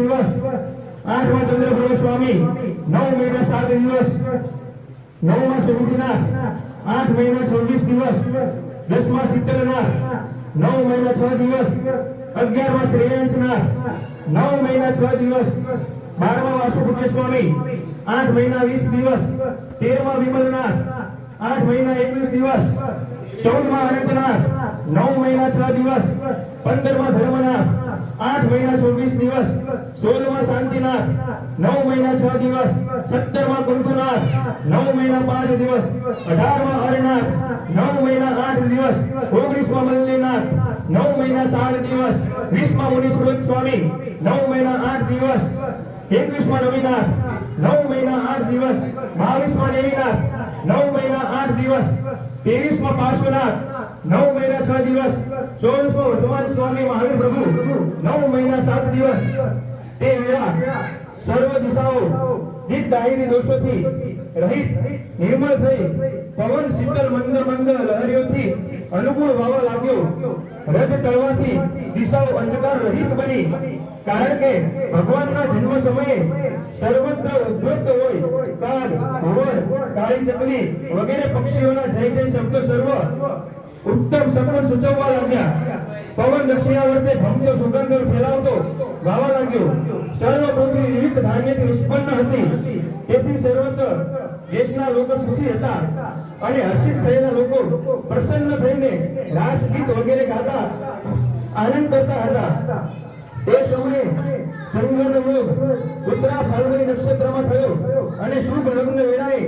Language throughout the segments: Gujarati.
દિવસ, 8મા ચંદ્રપ્રભુ સ્વામી 9 મહિના 7 દિવસ, 9મા શનિનાથ 8 મહિના 26 દિવસ, 10મા શીતળનાથ 9 મહિના 6 દિવસ, 11મા શ્રેયાંશનાથ 9 મહિના 6 દિવસ, 12મા વાસુપુત્ર સ્વામી 8 મહિના 20 દિવસ, 13મા વિમલનાથ 8 મહિના 21 દિવસ, 14મા અનંતનાથ 9 મહિના 6 દિવસ, 15મા ધર્મનાથ 8 મહિના 24 દિવસ, 16મા શાંતિનાથ 9 મહિના 6 દિવસ, 17મા કુંતુનાથ 9 મહિના 5 દિવસ, 18મા હરનાથ 9 મહિના 8 દિવસ, 19મા મલ્લીનાથ 9 મહિના 7 દિવસ, 20મા મુનિસુરત સ્વામી 9 મહિના 8 દિવસ, 21મા રવિનાથ 9 મહિના 8 દિવસ, 22મા દેવીનાથ 9 મહિના 8 દિવસ, 23મા પાર્શ્વનાથ 9 મહિના 6 દિવસ, 24મા વર્ધમાન સ્વામી મહાવીર પ્રભુ 9 મહિના 7 દિવસ. તે વેળા સર્વ દિશાઓ જીત દાહીની દોષોથી રહિત નિર્મળ થઈ પવન શીતળ મંદ મંદ લહરીઓથી અનુકૂળ વાવા લાગ્યો. રજ તળવાથી દિશાઓ અંધકાર રહિત બની, કારણ કે ભગવાનના જન્મ સમયે સર્વત્ર ઉદ્વત હોય કાગ, ભુવન, કાળી ચકલી વગેરે પક્ષીઓના જય જય શબ્દો સર્વ ઉત્તમ સગવડ સૂચવવા લાગ્યા. પવન દક્ષિણાવર્તે ભમતો સુગંધ ફેલાવતો ગાવા લાગ્યો. સર્વ પૃથ્વી વિવિધ ધાન્યથી નિષ્પન્ન હતી, તેથી સર્વત્ર દેશના લોકો સુખી હતા અને હર્ષિત થયેલા લોકો પ્રસન્ન થઈને રાસ ગીત વગેરે ગાતા આનંદ કરતા હતા. તે સમયે ચંદ્રનો યોગ ઉત્તરા ફાલ્ગુની નક્ષત્રમાં થયો અને શુભ લગ્ન વેળાએ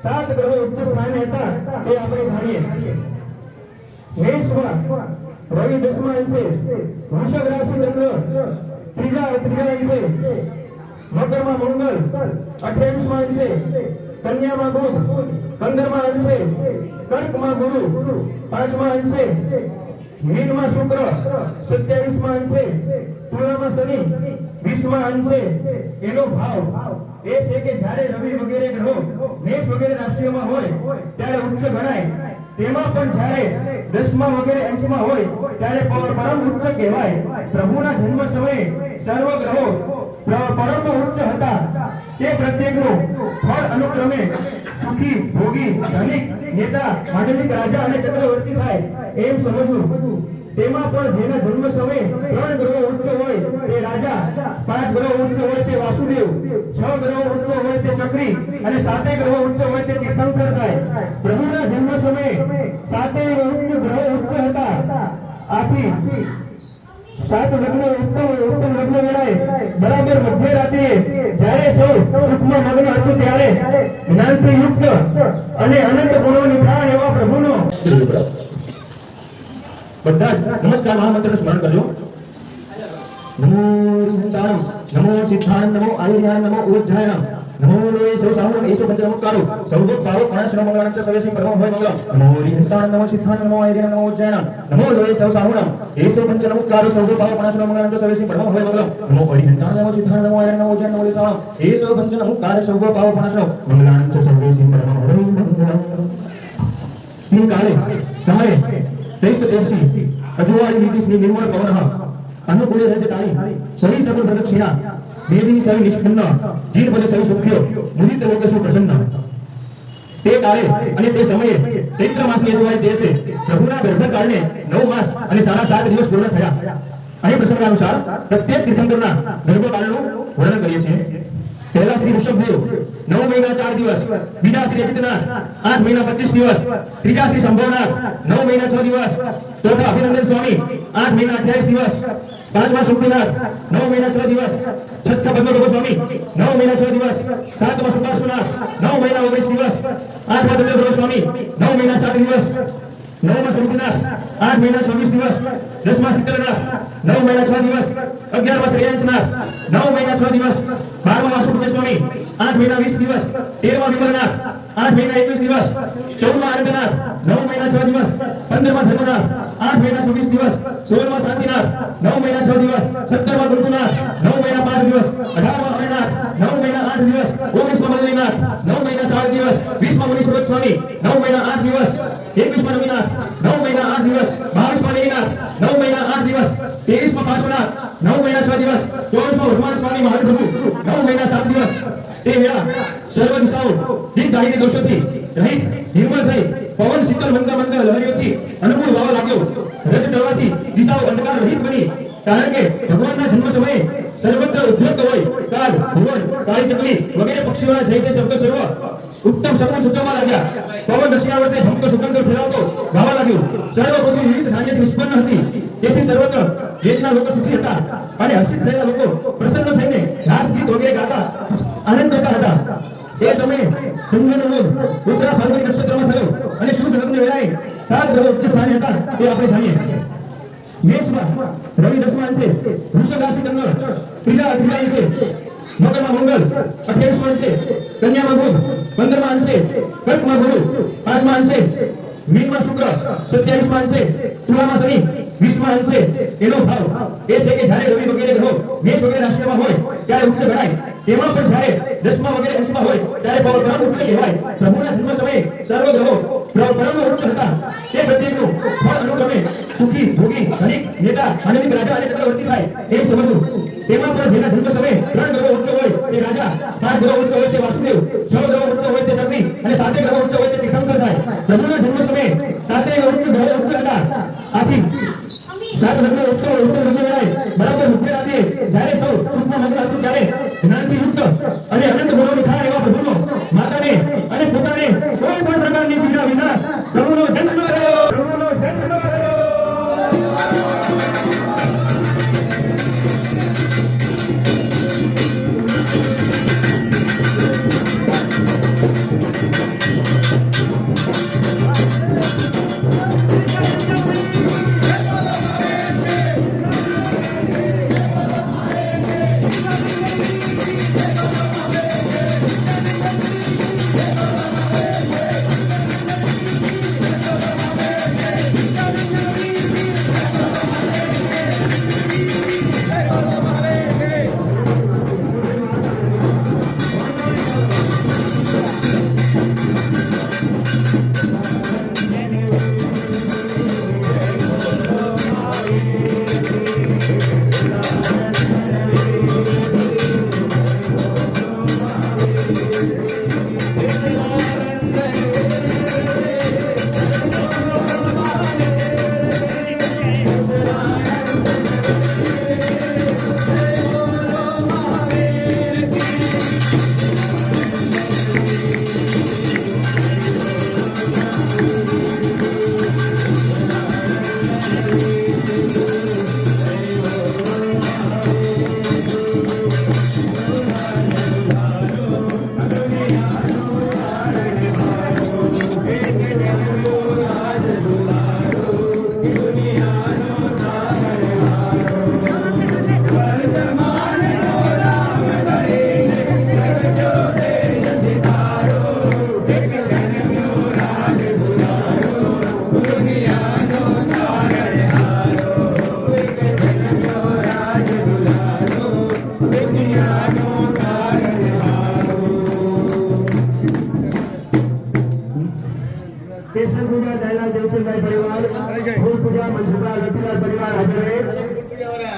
7 ગ્રહો ઉચ્ચ સ્થાને હતા, તે આપણે જાણીએ. મેષમાં રવિ 10મા અંશે, વૃષભ રાશિ ચંદ્ર ત્રીજા અંશે, મકરમાં મંગળ 28મા અંશે, કન્યામાં બુધ 15મા અંશે, કર્કમાં ગુરુ 5મા અંશે, મીનમાં શુક્ર 27મા અંશે, તુલામાં શનિ 20મા અંશે. એનો ભાવ એ છે કે જ્યારે રવિ વગેરે ગ્રહો મેષ વગેરે રાશિઓમાં હોય ત્યારે ઉચ્ચ ગણાય, તેમાં પણ જ્યારે 10મા વગેરે અંશમાં હોય ત્યારે પરમ ઉચ્ચ કહેવાય. પ્રભુના જન્મ સમયે સર્વ ગ્રહો પરમ ઉચ્ચ હતા, તે પ્રત્યેકનું ફળ અનુક્રમે સુખી, ભોગી, ધનિક, નેતા, માંડલિક, રાજા અને ચક્રવર્તી થાય એમ સમજવું. તેમાં પણ જેના જન્મ સમયે 3 ગ્રહો ઉચ્ચ હોય તે રાજા, 5 ગ્રહો ઉચ્ચ હોય તે વાસુદેવ, 6 ગ્રહો ઉચ્ચ હોય તે ચક્રી અને 7 ગ્રહો ઉચ્ચ હોય તે તીર્થંકર થાય. પ્રભુના જન્મ સમયે 7 ગ્રહો ઉચ્ચ હતા. આથી 7 લગ્ન ઉત્તમ લગ્ન વેળાએ બરાબર મધ્ય રાત્રિએ જ્યારે સૌ સુખમાં મગ્ન હતું ત્યારે જ્ઞાનથી યુક્ત અને અનંત ગુણો નિધાન એવા પ્રભુનો બધા નમસ્કાર મહામંત્રનું સ્મરણ કરજો. નમો હરિહંતાણમ, નમો સિદ્ધાણમ, નમો આયુર્યાન, નમો ઉજ્જયનમ, નમો લોય સૌ સાહુરમ એસો પંચનમુક્કારો સૌગો ભાવો પણશ્રમ મંગળાંચ સવેસિં પરમો હોય મંગલમ. નમો હરિહંતાણમ, નમો સિદ્ધાણમ, નમો આયુર્યાન, નમો ઉજ્જયનમ, નમો લોય સૌ સાહુરમ એસો પંચનમુક્કારો સૌગો ભાવો પણશ્રમ મંગળાંચ સવેસિં પરમો હોય મંગલમ. નમો હરિહંતાણમ, નમો સિદ્ધાણમ, નમો આયુર્યાન, નમો ઉજ્જયનમ, નમો લોય સાહુરમ એસો પંચનમુક્કારો સૌગો ભાવો પણશ્રમ મંગળાંચ સવેસિં પરમો હોય મંગલમ. તીન કાળે સમયે ચૈત્ર દેશી અજવાળી નીતિશ્રી નિર્મળ પવનઃ અનુકૂળે રજતાળી સરી સર્વ પ્રદક્ષિણા મેદિની સરી નિષ્પન્ન જીન પદે સરી સુખ્યો મુનિત લોકેશુ પ્રસન્ન. તે કાળે અને તે સમયે ચૈત્ર માસની અજવાળી દિવસે પ્રભુના ગર્ભકાળને 9 માસ અને 7.5 દિવસ પૂર્ણ થયા. અહીં પ્રસંગાનુસાર પ્રત્યેક તીર્થંકરના ગર્ભકાળનું વર્ણન કરીએ છીએ. પહેલા શ્રી ઋષભદેવ 9 મહિના 4 દિવસ, બીજા શ્રી અજિતનાથ 8 મહિના 25 દિવસ, ત્રીજા શ્રી સંભવનાથ 9 મહિના 6 દિવસ, ચોથા અભિનંદન સ્વામી 8 મહિના 28 દિવસ, પાંચમા શુક્રનાથ 9 મહિના 6 દિવસ, છઠ્ઠા પદ્મપ્રભુ સ્વામી 9 મહિના 6 દિવસ, સાતમા સુપાર્શ્વનાથ 9 મહિના 19 દિવસ, આઠમા ચંદ્રપ્રભુ સ્વામી 9 મહિના 7 દિવસ, નવમા શુક્રનાથ 8 મહિના 26 દિવસ, દસમા શીતળનાથ 9 મહિના 6 દિવસ, 11મા શ્રેયાંશનાથ 9 મહિના 6 દિવસ, 12મા વાસુપુત્ર સ્વામી 8 મહિના 20 દિવસ, 13મા વિમલનાથ 8 મહિના 21 દિવસ, 14મા અનંતનાથ 9 મહિના 6 દિવસ, 15મા ધર્મનાથ 8 મહિના 26 દિવસ, 16મા શાંતિનાથ 9 મહિના 6 દિવસ, 17મા કુંતુનાથ 9 મહિના 5 દિવસ, 18મા હરનાથ 9 મહિના 8 દિવસ, 19મા મલ્લીનાથ 9 મહિના 7 દિવસ, 20મા મુનિસુરત સ્વામી 9 મહિના 8 દિવસ, 21મા રવિનાથ 9 મહિના 8 દિવસ, 22મા દેવીનાથ 9 મહિના 8 દિવસ, 23મા પાર્શ્વનાથ 9 મહિના 6 દિવસ, 24મા વર્ધમાન સ્વામી મહાપ્રભુ 9 મહિના 7 દિવસ તે વેળા સર્વ દિશાઓ દીપ દાહીની દોષોથી રહિત નિર્મળ થઈ પવન શીતળ મંગળ મંગળ લહરીઓથી અનુકૂળ વાવા લાગ્યો રજ દળવાથી દિશાઓ અંધકાર રહિત બની કારણ કે ભગવાનના જન્મ સમયે સર્વત્ર ઉદ્યોગ હોય કાળ ભુવન કાળી ચકલી વગેરે પક્ષીઓના જય તે શબ્દ સર્વ ઉત્તમ સગુણ સૂચવવા લાગ્યા પવન દક્ષિણાવર્તે ધમકો સુગંધ ફેલાવતો ગાવા લાગ્યો સર્વ પૃથ્વી વિવિધ ધાન્યથી ઉત્પન્ન હતી તેથી સર્વત્ર દેશના લોકો સુખી હતા અને હર્ષિત થયેલા લોકો પ્રસન્ન થઈને રાસ ગીત વગેરે ગાતા આનંદ કરતા હતા એ સમયે ચંદ્રનો યોગ ઉત્તરા ફાલ્ગુની નક્ષત્રમાં થયો અને શુભ લગ્ન વેળાએ 7 ગ્રહો ઉચ્ચ સ્થાને હતા તે આપણે જાણીએ મેષમાં રવિ 10મા અંશે વૃષભ રાશિ ચંદ્ર ત્રીજા અંશે મકરમાં મંગળ 28મા અંશે કન્યામાં બુધ 15મા અંશે કર્કમાં ગુરુ 5મા અંશે મીનમાં શુક્ર 27મા અંશે તુલામાં શનિ 20મા અંશે એનો ભાવ એ છે કે જ્યારે રવિ વગેરે ગ્રહો મેષ વગેરે રાશિમાં હોય ત્યારે ઉચ્ચ ગણાય તેમાં પણ જ્યારે 10મા વગેરે અંશમાં હોય ત્યારે પરમ ઉચ્ચ કહેવાય પ્રભુના જન્મ સમયે સર્વ ગ્રહો પરમ ઉચ્ચ હતા તે પ્રત્યેકનું ફળ અનુક્રમે સુખી ભોગી ધનિક નેતા આનંદિક રાજા અને ચક્રવર્તી થાય એમ સમજવું તેમાં પણ જેના જન્મ સમયે 3 ગ્રહો ઉચ્ચ હોય તે રાજા 5 ગ્રહો ઉચ્ચ હોય તે વાસુદેવ 6 ગ્રહો ઉચ્ચ હોય તે ચક્રી અને 7 ગ્રહો ઉચ્ચ હોય તે તીર્થંકર થાય પ્રભુના જન્મ સમયે 7 ગ્રહો ઉચ્ચ હતા આથી 7 ગ્રહો ઉચ્ચ વેળાએ બરાબર મધ્યરાત્રિએ જ્યારે સૌ સુખમાં મગ્ન હતું ત્યારે જ્ઞાનથી યુક્ત અને અનંત ગુણોની થાય એવા પ્રભુનો માતાને અને પોતાને કોઈ પણ પ્રકારની પીડા વિના પ્રભુનો જન્મ થયો પ્રભુનો જન્મ થયો केसर पूजा दयालाल देवचंदભાઈ પરિવાર ફૂલ પૂજા મનસુખલાલ રતિલાલ પરિવાર હાજર રહે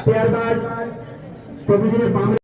ત્યારબાદ પ્રભુજીને